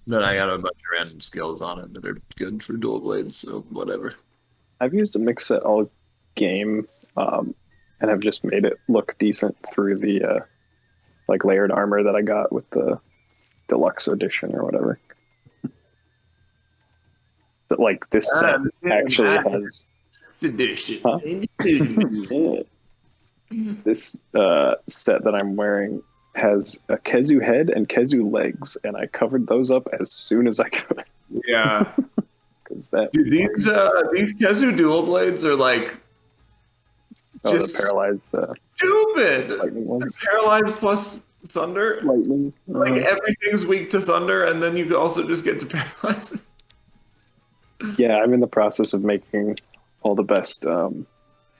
Then I got a bunch of random skills on it that are good for dual blades, so whatever. I've used a mix set all game, um, and have just made it look decent through the like layered armor that I got with the deluxe edition or whatever. But like this set actually has, huh? Edition. Yeah. This set that I'm wearing has a Kezu head and Kezu legs, and I covered those up as soon as I could Yeah. because that Dude, these Kezu dual blades are like oh, the just paralyzed stupid. lightning ones. Paralyzed plus thunder. Lightning. Like everything's weak to thunder, and then you could also just get to paralyze. Yeah, I'm in the process of making all the best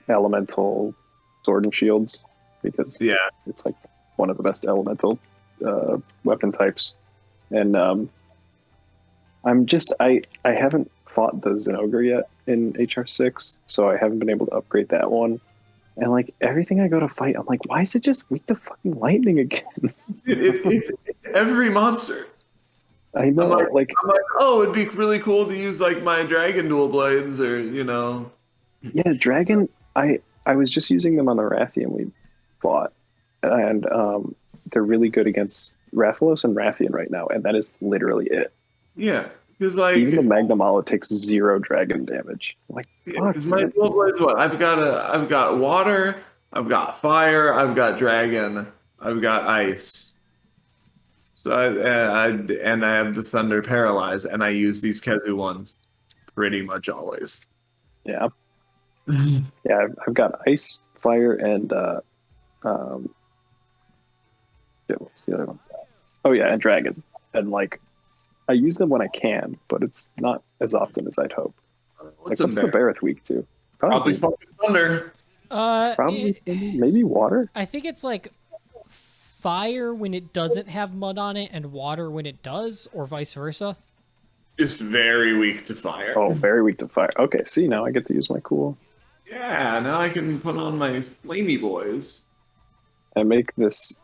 elemental sword and shields because Yeah. it's like one of the best elemental weapon types. And I haven't fought the Zenogre yet in HR6, so I haven't been able to upgrade that one. And like everything I go to fight, I'm like, why is it just weak to fucking lightning again? It's every monster. I know, I'm like, oh, it'd be really cool to use like my dragon dual blades, or you know. yeah, dragon. I was just using them on the Rathian we fought, and they're really good against Rathalos and Rathian right now, and that is literally it. Yeah, because Even the like, Magnum Olive takes 0 dragon damage. I'm like, fuck, because my man. dual blades, what I've got water, I've got fire, I've got dragon, I've got ice. So and I have the thunder paralyze, and I use these Kezu ones pretty much always. Yeah, yeah. I've got ice, fire, and yeah, what's the other one? Oh yeah, and dragon. And like, I use them when I can, but it's not as often as I'd hope. Like, What's a what's the bear? Bareth weak to? Probably Probably, fucking thunder. probably, It, maybe water. I think it's like fire when it doesn't have mud on it and water when it does, or vice versa. Just very weak to fire. Oh, very weak to fire. Okay, see, now I get to use my cool Yeah, now I can put on my flamey boys. and make this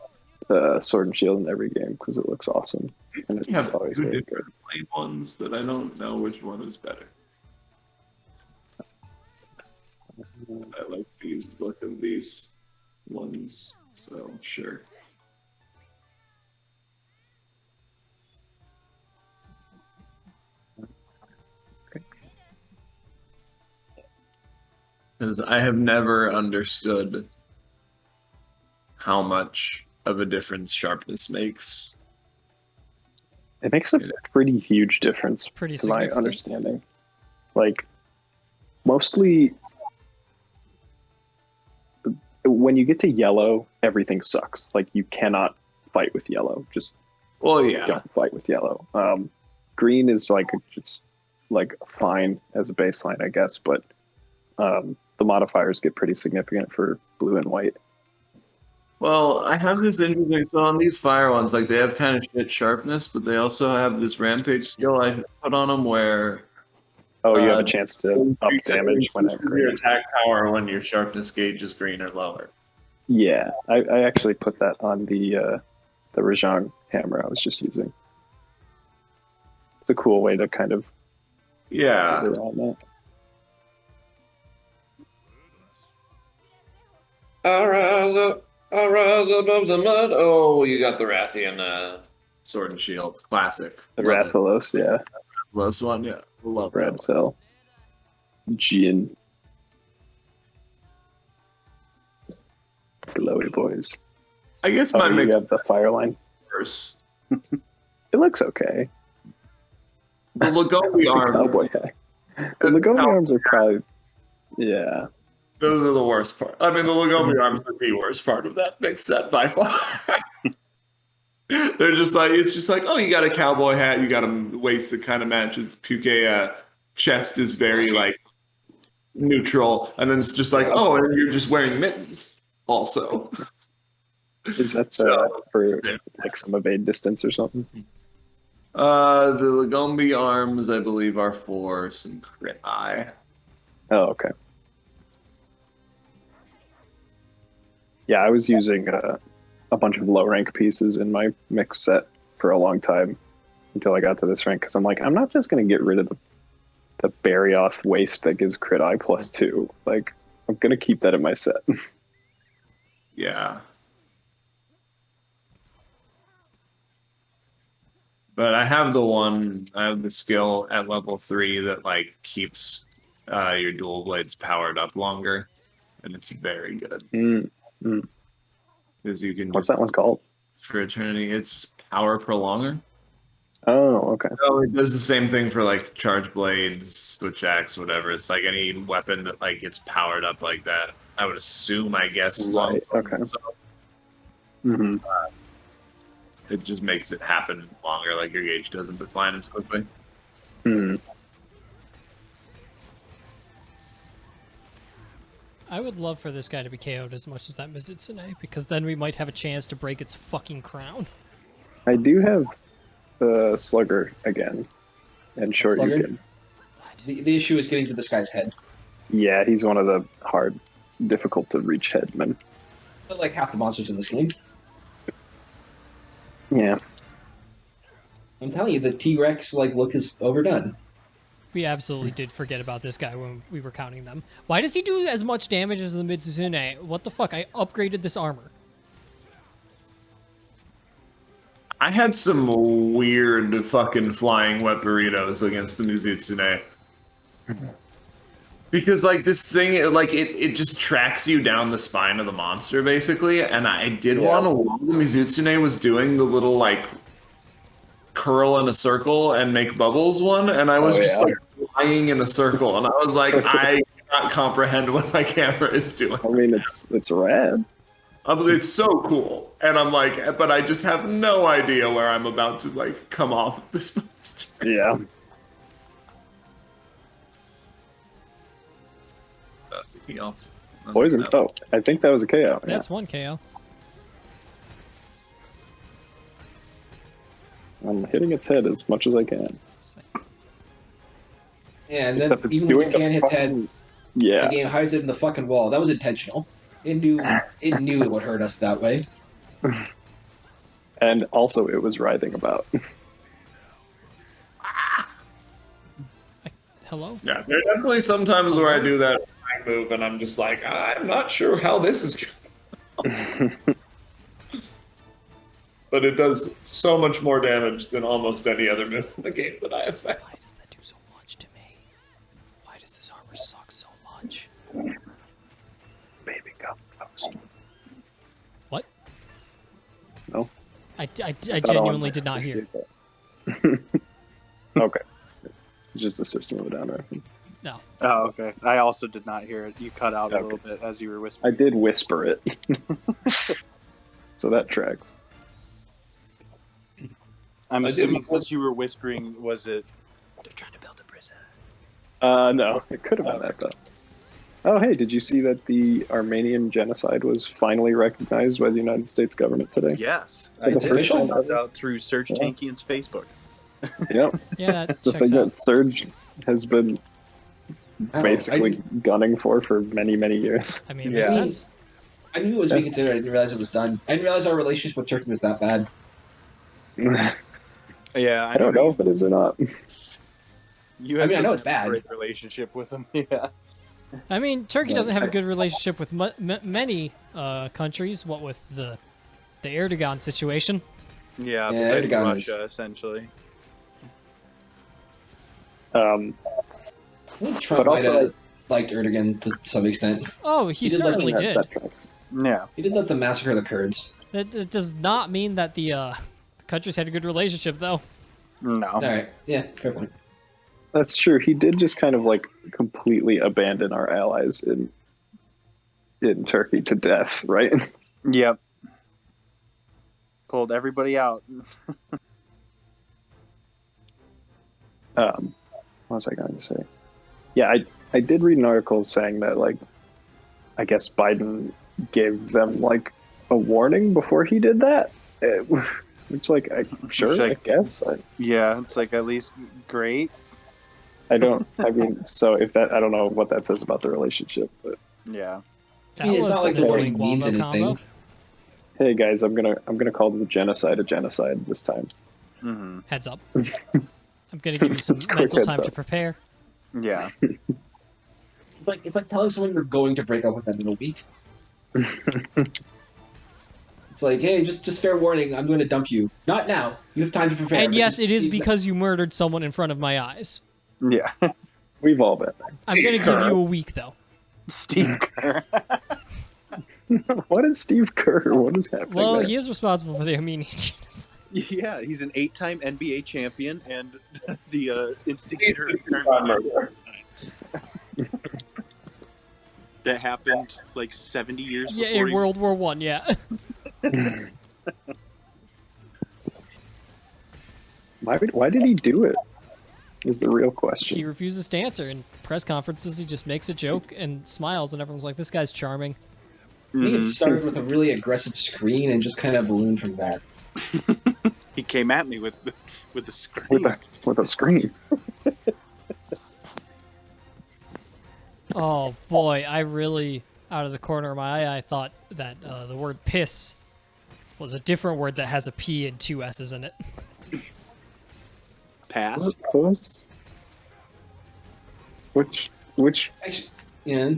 sword and shield in every game because it looks awesome and I it's have always two very good. different flame ones that I don't know which one is better. I like to look at these ones, so sure. Because I have never understood how much of a difference sharpness makes. It makes a pretty huge difference It's pretty to my significant. understanding. Like, mostly when you get to yellow, everything sucks. Like, you cannot fight with yellow. Just Well, yeah. don't fight with yellow. Green is like just like fine as a baseline, I guess, but the modifiers get pretty significant for blue and white. Well, I have this interesting. So on these fire ones, like they have kind of shit sharpness, but they also have this rampage skill I put on them where Oh, you have a chance to up damage when increases at your green. attack power when your sharpness gauge is green or lower. Yeah, I actually put that on the Rajang hammer I was just using. It's a cool way to kind of Yeah. get around that. I'll rise above the mud. Oh, you got the Rathian sword and shield. Classic. The Love it. Rathalos, yeah, Last one, yeah. Love that Red one. Cell, Jin, glowy boys. I guess Oh, mine you makes have the fire line. worse. It looks okay. The Lagombi arm. Cowboy hat. The Lagombi arms are probably, yeah. Those are the worst part. I mean, the Lagombi arms are the worst part of that big set by far. They're just like, it's just like, oh, you got a cowboy hat, you got a waist that kind of matches. The puke chest is very like neutral, and then it's just like, oh, and you're just wearing mittens also. Is that So, for like some evade distance or something? the Lagombi arms, I believe, are for some crit eye. Oh, okay. Yeah, I was using a bunch of low rank pieces in my mix set for a long time. until I got to this rank because I'm like, I'm not just gonna get rid of the Barioth waste that gives crit eye +2. Like, I'm gonna keep that in my set. Yeah. But I have the skill at level 3 that like keeps your dual blades powered up longer, and it's very good Mm. because you can What's just that one called? for eternity. It's power prolonger. Oh, okay. So it does the same thing for like charge blades, switch axe, whatever. It's like any weapon that like gets powered up like that. I would assume, I guess, Right, okay. So hmm it just makes it happen longer. Like your gauge doesn't decline as quickly. Mm. I would love for this guy to be KO'd as much as that Mizutsune, because then we might have a chance to break its fucking crown. I do have the Slugger again, and Short Slugger? Yukin. The issue is getting to this guy's head. Yeah, he's one of the hard, difficult to reach headmen. So like half the monsters in this game. Yeah. I'm telling you, the T-Rex like look is overdone. We absolutely did forget about this guy when we were counting them. Why does he do as much damage as the Mizutsune? What the fuck? I upgraded this armor. I had some weird fucking flying wet burritos against the Mizutsune. Because like this thing, like it just tracks you down the spine of the monster basically, and I did want to while the Mizutsune was doing the little like curl in a circle and make bubbles one, and I was just like flying in a circle, and I was like, I cannot comprehend what my camera is doing. I mean, it's rad. It's so cool, and I'm like, but I just have no idea where I'm about to like come off of this monster. Yeah. Anything else? Poison. Oh, I think that was a KO. Yeah. That's one KO. I'm hitting its head as much as I can. Yeah, and then Except it's even when doing you can't hit the fucking- head, Yeah. the game hides it in the fucking wall. That was intentional. It knew it would hurt us that way. And also, it was writhing about. Hello? Yeah, there are definitely some times where I do that move, and I'm just like, I'm not sure how this is going. But it does so much more damage than almost any other move in the game that I have found. Why does that do so much to me? Why does this armor suck so much? Baby come close. What? No. I genuinely did not hear. Okay. It's just a System of a Down reference. No. Oh, okay. I also did not hear it. You cut out a Okay. little bit as you were I whispering. did whisper it. So that tracks. I'm I assuming didn't- since you were whispering, was it? They're trying to build a prison. No. It could have been that, though. Oh, hey, did you see that the Armenian genocide was finally recognized by the United States government today? Yes. For the It's first official? time Found ever? out through Serge Yeah. Tankian's Facebook. Yep. Yeah, that The checks thing out. that Surge has been I don't know, basically gunning for many, many years. I mean, it Yeah. makes sense. I knew it was being considered. I didn't realize it was done. I didn't realize our relationship with Turkey was that bad. Yeah, I don't know if it is or not. You I have mean, I know such it's a bad. great relationship with him. Yeah. I mean, Turkey doesn't have a good relationship with many countries. What with the Erdogan situation? Yeah, Yeah, besides Erdogan Russia, essentially. Um, I think Trump But also, might have liked Erdogan to some extent. Oh, he did like certainly that- did. that tracks. Yeah. He did let them massacre the Kurds. That does not mean that the countries had a good relationship, though. No. All right. Yeah, fair point. That's true. He did just kind of like completely abandon our allies in Turkey to death, right? Yep. Pulled everybody out. What was I going to say? Yeah, I did read an article saying that like I guess Biden gave them like a warning before he did that. Which like I'm sure, Which, I like- guess. Yeah, it's like at least great. I don't. I mean, so if that, I don't know what that says about the relationship. But Yeah. That Yeah, it's was not like a the warning Wombo means combo. anything. hey, guys, I'm gonna call the genocide a genocide this time. Hmm. Heads up. I'm gonna give you some Just quick mental heads time to up. prepare. Yeah. It's like telling someone you're going to break up with them in a week. It's like, hey, just fair warning, I'm going to dump you. Not now. You have time to prepare. And but yes, just it is please- because you murdered someone in front of my eyes. Yeah. We've all been there. I'm gonna give you a week though. Steve Kerr. What is Steve Kerr? What is happening Well, there? he is responsible for the Amini genocide. Yeah, he's an 8-time NBA champion and the instigator of that happened like 70 years Yeah, before in World War One. Yeah. Why did he do it? Is the real He question. refuses to answer. In press conferences, he just makes a joke and smiles, and everyone's like, "This guy's charming." I think it started with a really aggressive screen and just kind of ballooned from that. He came at me with the With screen. a screen. Oh boy, I really, out of the corner of my eye, I thought that the word "piss" was a different word that has a P and two S's in it. Pass. Puss? Which Actually, yeah.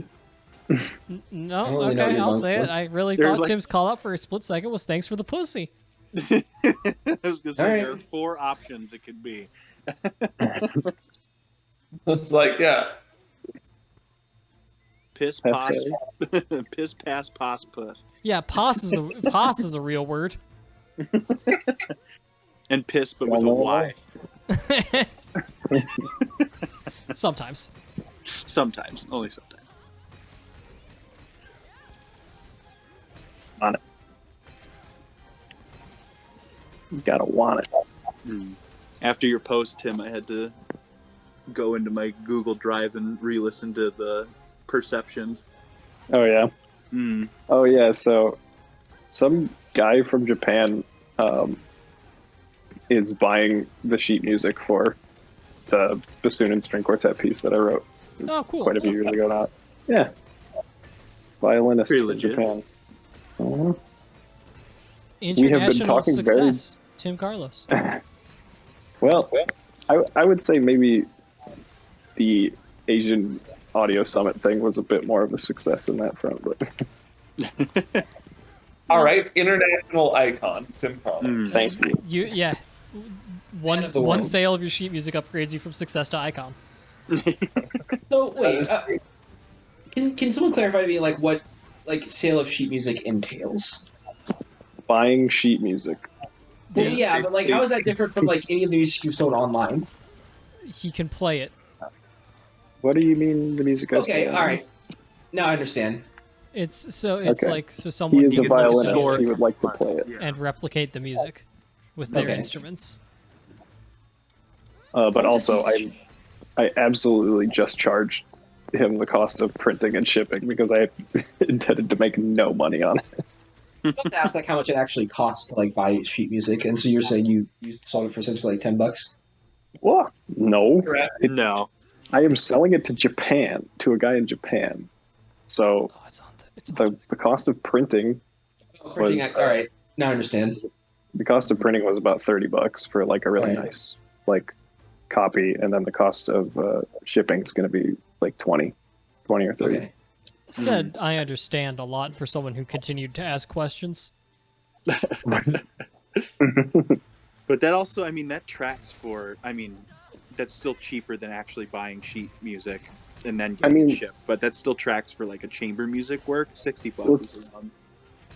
No, I don't really know okay, your I'll long say it. one. I really There's thought like- Tim's call out for a split second was "thanks for the pussy." I was gonna say All right. there are 4 options it could be. It's like, yeah. Piss, That's pos, piss, pass, pos, puss, Yeah, pos is a real word. and piss, but Y'all with a know Y. Sometimes. Sometimes, only sometimes. on it? You gotta want it. After your post, Tim, I had to go into my Google Drive and re-listen to the perceptions. Oh yeah. Mm. Oh yeah. So some guy from Japan is buying the sheet music for the bassoon and string quartet piece that I wrote Oh, cool. quite a few years ago now. Yeah. Violinist Pretty from legit. Japan. Mhm. International talking success. Tim Carlos. Well, I would say maybe the Asian Audio Summit thing was a bit more of a success in that front, but All right, international icon, Tim Carlos. Mm. thank you. Yeah. One of the one world. sale of your sheet music upgrades you from success to icon. So wait, can someone clarify to me like what like sale of sheet music entails? Buying sheet music. Well, yeah, but like how is that different from like any of the music you sold online? He can play it. What do you mean the music? I Okay, sold? all right. Now I understand. It's Okay. like so He someone is a can violinist. score He would like to play it. and replicate the music with their Okay. instruments. But also, I absolutely just charged him the cost of printing and shipping because I intended to make no money on it. I have to ask like how much it actually costs to like buy sheet music, and so you're saying you sold it for essentially like $10? What? No, No. I am selling it to Japan, to a guy in Japan. So Oh, it's on the cost of printing, Printing Was- all right. Now I understand. the cost of printing was about $30 for like a really Right. nice like copy, and then the cost of shipping is going to be like 20 or 30. Okay. Said I understand a lot for someone who continued to ask questions. But that also, I mean, that tracks for, I mean, that's still cheaper than actually buying sheet music and then getting mean- it shipped. But that still tracks for like a chamber music work, $60 Let's- a month.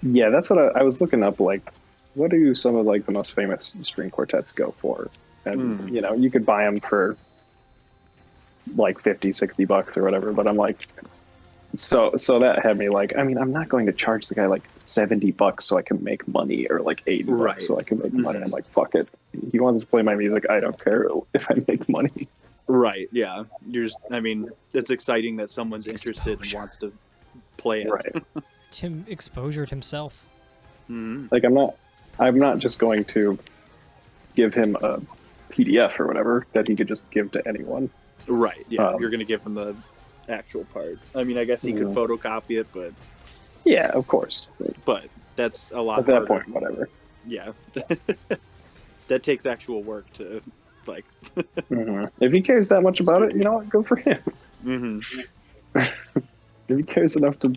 Yeah, that's what I was looking up. Like, what do some of like the most famous string quartets go for? And you know, you could buy them for like $50-$60 or whatever. But I'm like, so that had me like, I mean, I'm not going to charge the guy like $70 so I can make money, or like $80 Right. so I can make money. I'm like, fuck it. He wants to play my music. I don't care if I make money. Right, yeah. You're just, I mean, it's exciting that someone's interested and Exposure. wants to play it. Right. Tim exposured himself. Mhm. Like I'm not just going to give him a PDF or whatever that he could just give to anyone. Right, yeah. Um, You're going to give them the actual part. I mean, I guess he could Yeah. photocopy it, Yeah, of course. but that's a lot At that harder. point, whatever. Yeah. that takes actual work to like. Mhm. If he cares that much about it, you know what? Good for him. hmm If he cares enough to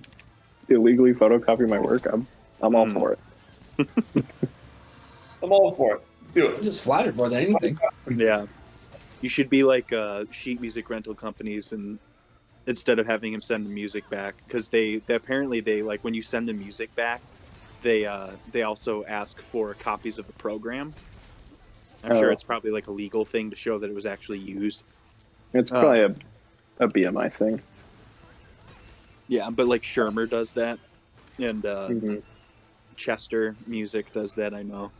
illegally photocopy my work, I'm all for it. I'm all for it. Do I'm just flattered more than anything. Yeah, you should be like sheet music rental companies, and instead of having him send the music back, because they apparently they like when you send the music back, they also ask for copies of the program. I'm sure Oh. it's probably like a legal thing to show that it was actually used. It's probably a BMI thing. Yeah, but like Shermer does that, and Mhm. Chester Music does that. I know,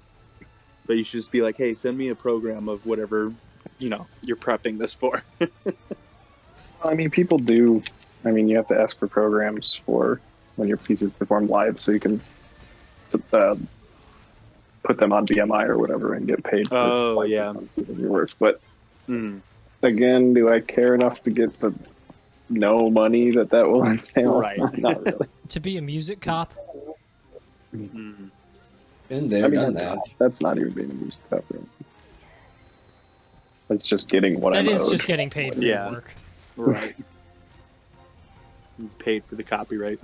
but you should just be like, hey, send me a program of whatever you're prepping this for. I mean, people do. I mean, you have to ask for programs for when your pieces perform live, so you can put them on BMI or whatever and get paid. Oh, for yeah. of your works. But Mm. again, do I care enough to get the no money that will entail? Right. Not really. To be a music cop, Mm. Been there, I mean, done that's, that. that's not even being a music company. It's just getting what that I'm is owed. just getting paid for Yeah. your work. Right. Paid for the copyright.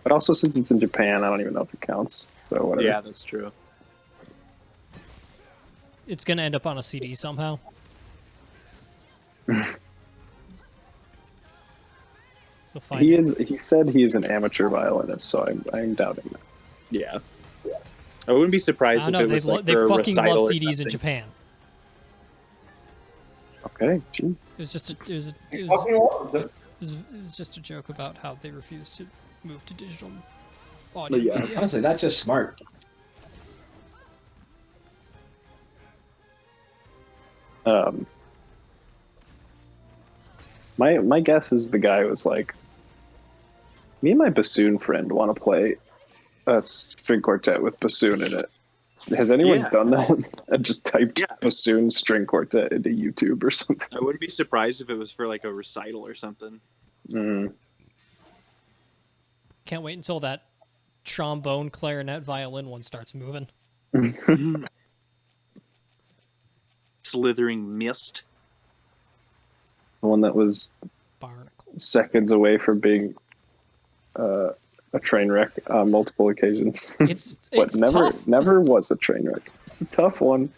But also, since it's in Japan, I don't even know if it counts. So whatever. Yeah, that's true. It's gonna end up on a CD somehow. You'll find He it. is. He said he is an amateur violinist, so I'm doubting that. Yeah. I wouldn't be I surprised don't if know. it was They like for a fucking recital love or CDs in something. Japan. Okay, jeez. It was just a, it was just a joke about how they refused to move to digital audio Yeah. media. Honestly, that's just smart. My guess is the guy was like, me and my bassoon friend want to play a string quartet with bassoon in it. Has anyone Yeah. done that? I just typed Yeah. bassoon string quartet into YouTube or something. I wouldn't be surprised if it was for like a recital or something. Mm. Can't wait until that trombone, clarinet, violin one starts moving. Slithering mist. The one that was Barnacle. seconds away from being a train wreck on multiple occasions. It's But tough. never was a train wreck. It's a tough one,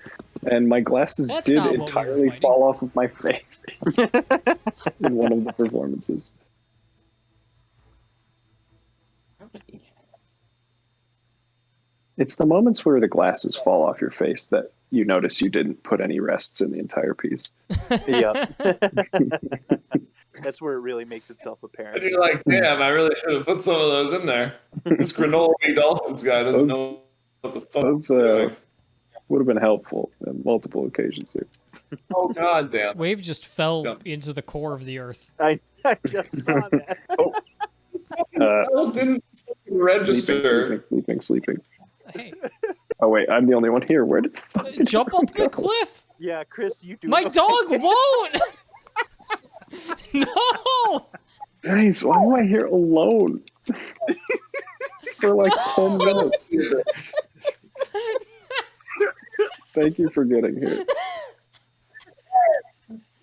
and my glasses That's did not what we were entirely fighting. fall off of my face in one of the performances. It's the moments where the glasses fall off your face that you notice you didn't put any rests in the entire piece. Yeah. That's where it really makes itself apparent. And you're like, damn, I really should have put some of those in there. This granola dolphins guy doesn't Those- know what the fuck Those he's doing. would have been helpful on multiple occasions here. Oh god damn. Wave just fell Yeah. into the core of the earth. I just saw that. Hell didn't fucking register. Sleeping. Hey, Oh wait, I'm the only one here. Where did jump up the cliff! Yeah, Chris, you do. My dog won't! No! guys? Why am I here alone for like 10 minutes? Thank you for getting here.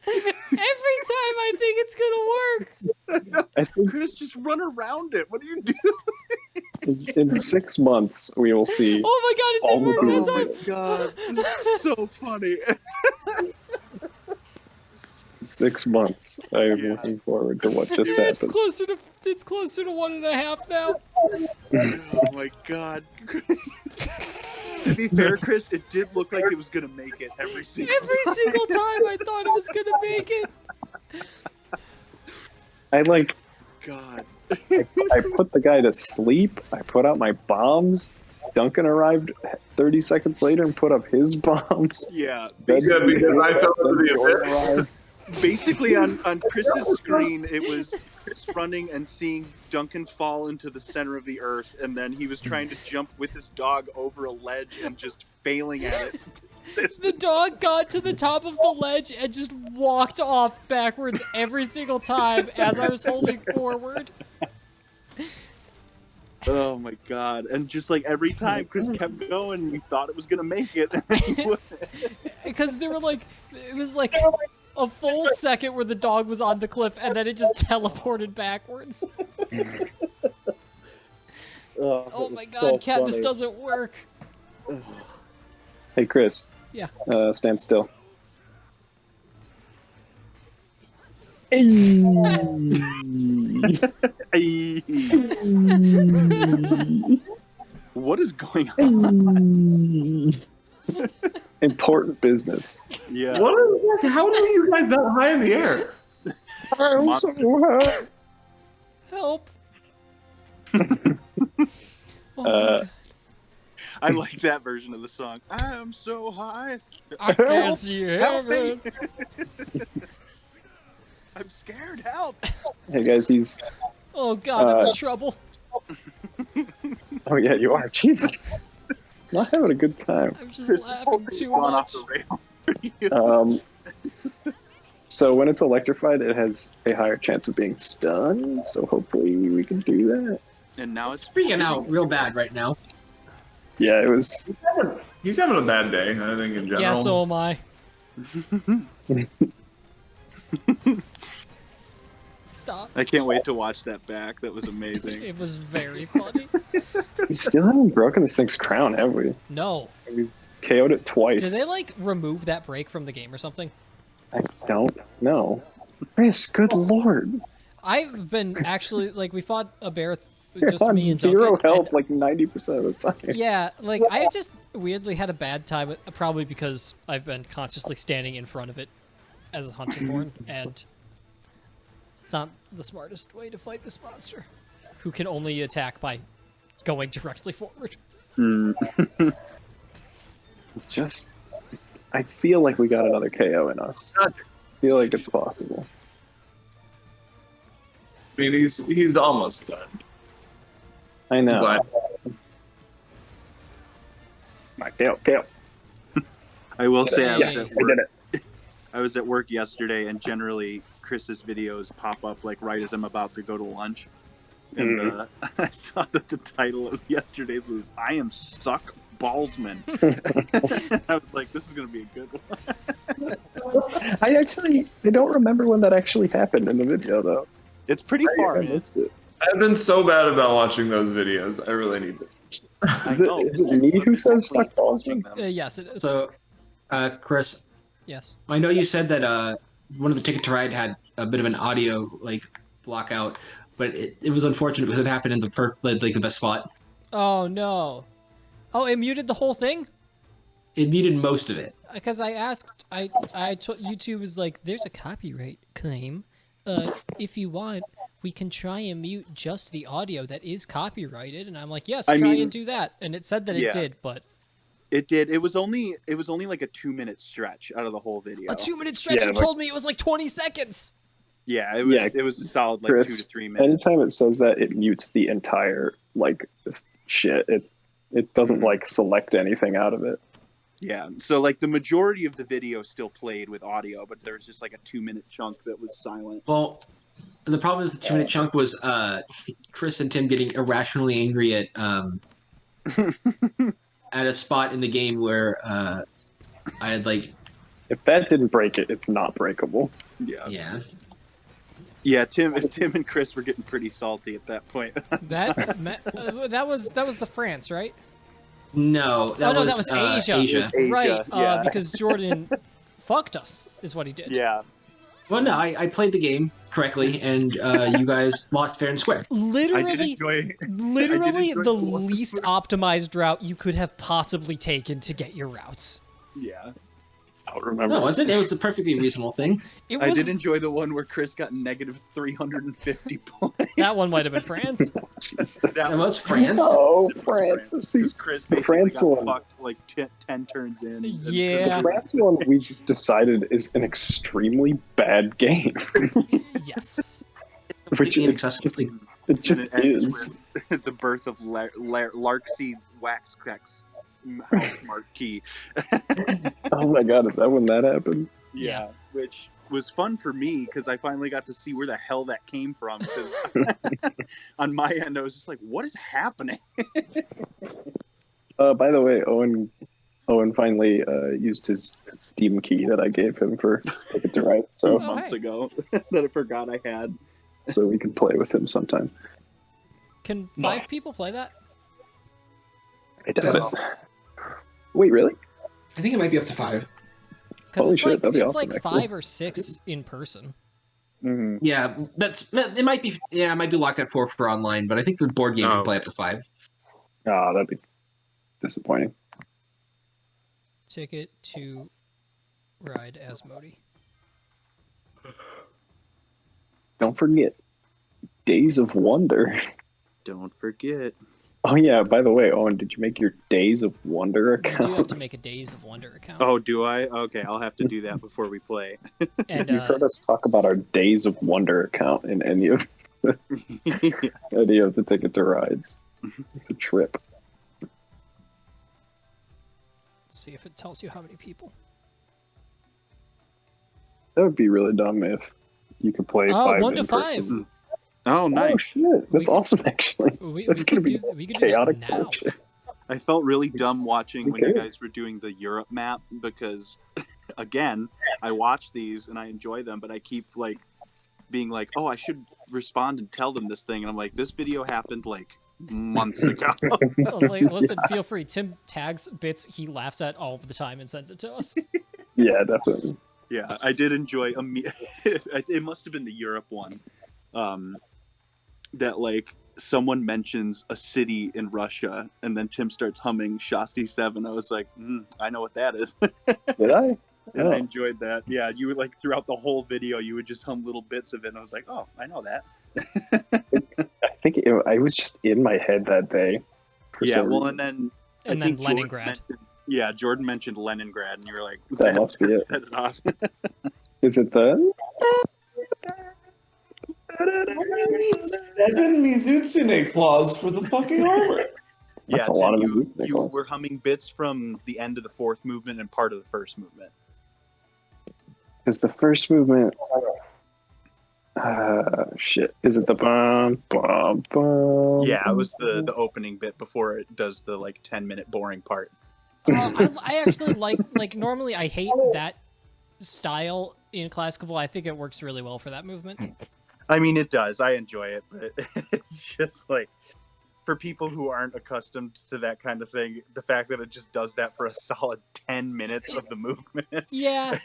Every time I think it's gonna work. I think Chris, just run around it. What are you doing? in 6 months we will see. Oh my All god, it did work the that people. time! God, this is so funny. 6 months. I am Yeah. looking forward to what just It's happened. closer to 1.5 now. Oh my God. To be fair, Chris, it did look like it was gonna make it every single. Every single time I thought it was gonna make it. I like. God. I put the guy to sleep. I put out my bombs. Duncan arrived 30 seconds later and put up his bombs. Yeah. Then- Yeah, because I fell into the Jordan abyss. arrived. Basically, on Chris's screen, it was Chris running and seeing Duncan fall into the center of the earth, and then he was trying to jump with his dog over a ledge and just failing at it. The dog got to the top of the ledge and just walked off backwards every single time as I was holding forward. Oh my god! And just like every time Chris kept going, we thought it was gonna make it. And then he wouldn't. Because they were like, it was like a full second where the dog was on the cliff, and then it just teleported backwards. Oh my god, Cat, this doesn't work. Hey, Chris. Yeah. Stand still. Ay. What is going on? Important business. Yeah. How are you guys that high in the air? I'm so high. Help. Oh my God. I like that version of the song. I'm so high. I can't see Help me. heaven. I'm scared. Help. Hey guys, he's. Oh god, I'm in trouble. Oh yeah, you are. Jesus. Not having a good time. I'm just Chris is laughing too gone off much. the rail. So when it's electrified, it has a higher chance of being stunned. So hopefully we can do that. And now it's Freaking out real bad right now. Yeah, it was. He's having a bad day, I think, in general. Yeah, so am I. Stop. I can't wait to watch that back. That was amazing. It was very funny. We still haven't broken this thing's crown, have we? No. We KO'd it twice. Did they like remove that break from the game or something? I don't know. Chris, good lord. I've been actually like we fought a bear, You're just on me and zero Duncan. health and- like 90% of the time. Yeah, like I just weirdly had a bad time, probably because I've been consciously standing in front of it as a hunting horn, and it's not the smartest way to fight this monster, who can only attack by going directly forward. Just, I feel like we got another KO in us. I feel like it's possible. I mean, he's almost done. I know. But My KO. I will say I was Yes, at I work. did it. I was at work yesterday, and generally Chris's videos pop up like right as I'm about to go to lunch. And I saw that the title of yesterday's was "I am Suck Ballsman." I was like, "This is gonna be a good one." I don't remember when that actually happened in the video though. It's pretty far I in. missed it. I've been so bad about watching those videos. I really need to. Is it me who says suck balls? Yes, it is. So, Chris, yes. I know you said that one of the Ticket to Ride had a bit of an audio like blockout, but it was unfortunate because it happened in the best spot. Oh no. Oh, it muted the whole thing? It muted most of it. Because I asked, YouTube was like, "There's a copyright claim. If you want, we can try and mute just the audio that is copyrighted." And I'm like, "Yes, I try mean, and do that." And it said that yeah. it did, but It did. It was only like a 2-minute stretch out of the whole video. a 2-minute stretch. Yeah, You like- told me it was like 20 seconds. Yeah, it was. Yeah, It was a solid like Chris, 2 to 3 minutes. Anytime it says that, it mutes the entire like shit. It doesn't like select anything out of it. Yeah. So like the majority of the video still played with audio, but there was just like a 2-minute chunk that was silent. Well, the problem is the 2-minute chunk was Chris and Tim getting irrationally angry at at a spot in the game where I had like If that didn't break it, it's not breakable. Yeah. yeah. Yeah. Tim and Chris were getting pretty salty at that point. That was the France, right? No, that that was was Asia. Asia. Right, yeah. because Jordan fucked us, is what he did. Yeah. Well, no, I played the game correctly, and you guys lost fair and square. I did Literally, enjoy. literally enjoy the the one. least optimized route you could have possibly taken to get your routes. Yeah. I don't remember. No, it wasn't. It was a perfectly reasonable thing. It I was did enjoy the one where Chris got negative 350 points. that one might have been France. Jesus. That was France. Oh, France. Because Chris The basically France got one. fucked like 10 turns in. and Yeah. The France one we just decided is an extremely bad game. Yes. Which Completely it, inaccessibly. it and just it ends is. with the birth of Larksy Waxcrex House Marquee. Oh my god, is that when that happened? Yeah. Which was fun for me because I finally got to see where the hell that came from. Because on my end, I was just like, "What is happening?" By the way, Owen finally used his Steam key that I gave him for Ticket to Ride, so Months hey. ago that I forgot I had. so we can play with him sometime. Can 5 people play that? I doubt it. Wait, really? I think it might be up to 5. Because Holy it's shit, like that'd be it's awesome, like actually. 5 or 6 in person. Mm-hmm. Yeah, it might be. Yeah, it might be locked at 4 for online, but I think the board game Oh. can play up to 5. Ah, that'd be disappointing. Ticket to Ride as Modi. Don't forget Days of Wonder. Don't forget. Oh yeah, by the way, Owen, did you make your Days of Wonder You do have account? to make a Days of Wonder account. Oh, do I? Okay, I'll have to do that before we play. And You heard us talk about our Days of Wonder account in any of the Ticket to Rides. It's a trip. let's see if it tells you how many people. That would be really dumb if you could play Oh, 5 1 to in 5. person. Oh, Oh nice. shit, that's could- awesome actually. That's gonna be the most we could do that chaotic now. bullshit. I felt really dumb watching when you Okay. guys were doing the Europe map because, again, I watch these and I enjoy them, but I keep like being like, "Oh, I should respond and tell them this thing," and I'm like, "This video happened like months ago." Oh, like, listen, feel free. Tim tags bits he laughs at all the time and sends it to us. Yeah, definitely. Yeah, I did enjoy. It must have been the Europe one. That like someone mentions a city in Russia, and then Tim starts humming Shasti 7. I was like, I know what that is, Did I? and Oh. I enjoyed that. Yeah, you would like throughout the whole video, you would just hum little bits of it, and I was like, oh, I know that. I think I was just in my head that day. for Yeah, some well, reason. and then And I then think Jordan Leningrad. mentioned- Jordan mentioned Leningrad, and you were like, That must be it. Set it off. Is it the? 7 Mizutsune claws for the fucking armor. That's Yeah, a lot Tim, of you, Mizutsune you claws. were humming bits from the end of the 4th movement and part of the 1st movement. Is the first movement? Shit. Is it the bum bum bum? Yeah, it was the opening bit before it does the like 10-minute boring part. I actually like normally I hate that style in classical. I think it works really well for that movement. I mean, it does. I enjoy it, but it's just like for people who aren't accustomed to that kind of thing, the fact that it just does that for a solid 10 minutes of the movement. Yeah.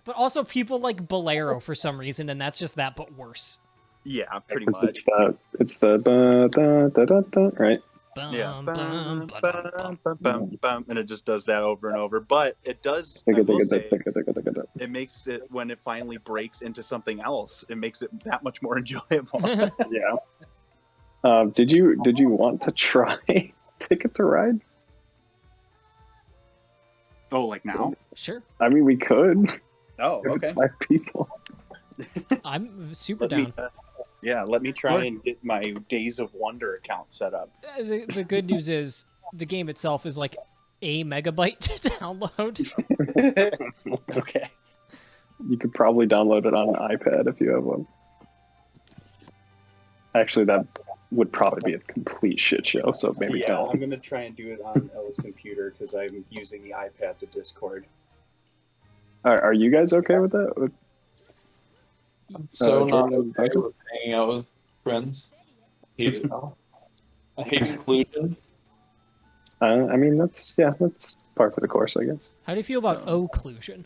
But also people like Bolero for some reason, and that's just that but worse. Yeah, pretty It's, much. it's the ba, da, da, da, da, right? Yeah, Bum, bum, ba-dum, bum. and it just does that over and over. But it does. I will say, Digga. it makes it when it finally breaks into something else. It makes it that much more enjoyable. Yeah. Did you want to try Ticket to Ride? Oh, like now? Sure. I mean, we could. Oh, If okay. it's 5 people. I'm super Let me, down. let me try and get my Days of Wonder account set up. The good news is the game itself is like a megabyte to download. Okay. You could probably download it on an iPad if you have one. Actually, that would probably be a complete shit show, so maybe Yeah, don't. I'm gonna try and do it on Ella's computer because I'm using the iPad to Discord. Are you guys okay with that? So not Jordan, okay with hanging out with friends. Hate it all. I hate inclusion. I mean, that's par for the course, I guess. How do you feel about occlusion?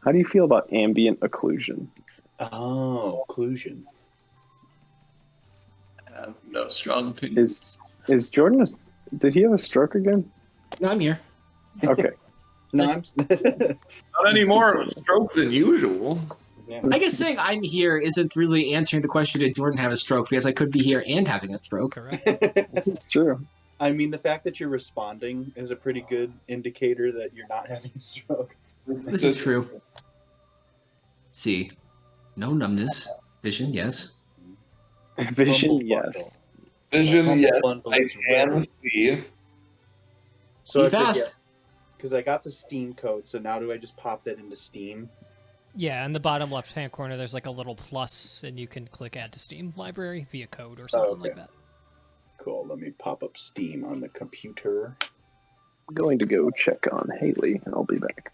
How do you feel about ambient occlusion? Oh, occlusion. I have no strong opinions. Is Jordan? Did he have a stroke again? No, I'm here. Okay. No, I'm. Not any more of a stroke than usual. I guess saying I'm here isn't really answering the question, did Jordan have a stroke? Because I could be here and having a stroke. Correct. This is true. I mean, the fact that you're responding is a pretty good indicator that you're not having a stroke. This is true. See. No numbness. Vision, yes. Vision, Humble yes. Vision, Humble yes, bundle I is can rare. see. So Be I forget, fast. because I got the Steam code, so now do I just pop that into Steam? Yeah, in the bottom left-hand corner, there's like a little plus, and you can click Add to Steam Library via code or something like okay. that. Cool. Let me pop up Steam on the computer. I'm going to go check on Haley, and I'll be back.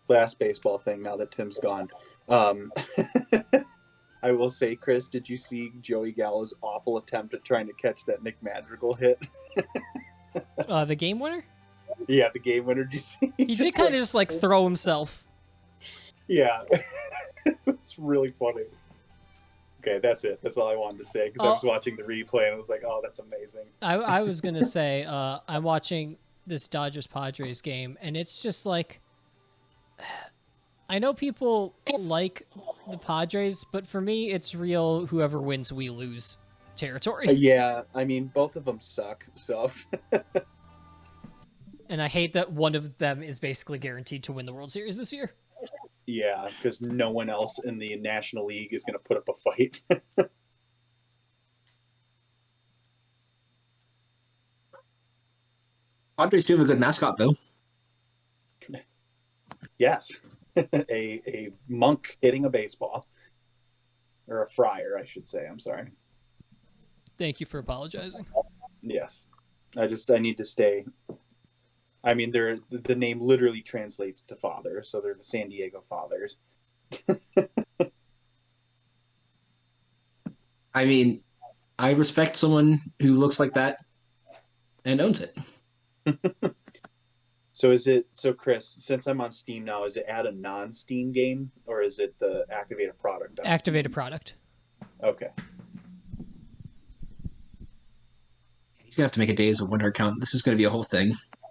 Last baseball thing. Now that Tim's gone, I will say, Chris, did you see Joey Gallo's awful attempt at trying to catch that Nick Madrigal hit? The game winner? Yeah, the game winner. Did you see? He did kind of just like throw himself. Yeah, it's really funny. Okay, that's it. That's all I wanted to say because I was watching the replay and I was like, "Oh, that's amazing." I was gonna say I'm watching this Dodgers Padres game, and it's just like I know people like the Padres, but for me, it's real. Whoever wins, we lose territory. Yeah, I mean, both of them suck. So And I hate that one of them is basically guaranteed to win the World Series this year. yeah, because no one else in the National League is going to put up a fight. Padres do have a good mascot, though. Yes, a monk hitting a baseball, or a friar, I should say. I'm sorry. Thank you for apologizing. Yes, I need to stay. I mean, the name literally translates to father, so they're the San Diego Fathers. I mean, I respect someone who looks like that and owns it. So Chris, since I'm on Steam now, is it add a non-Steam game or is it the activate a product? Activate a product. Okay. He's gonna have to make a Days of Wonder account. This is gonna be a whole thing.